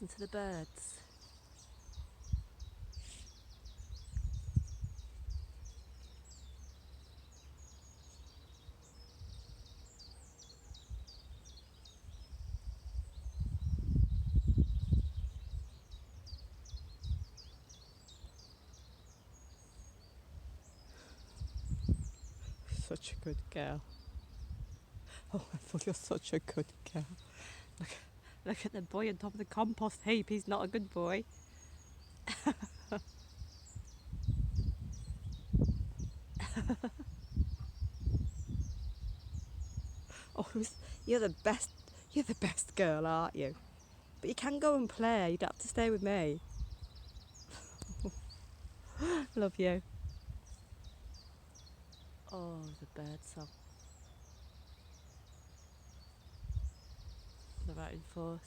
listen to the birds. Such a good girl. Oh, I thought you're such a good girl. Look at the boy on top of the compost heap. He's not a good boy. Oh, you're the best. You're the best girl, aren't you? But you can go and play. You don't have to stay with me. Love you. Oh, the birdsong. They're out in force.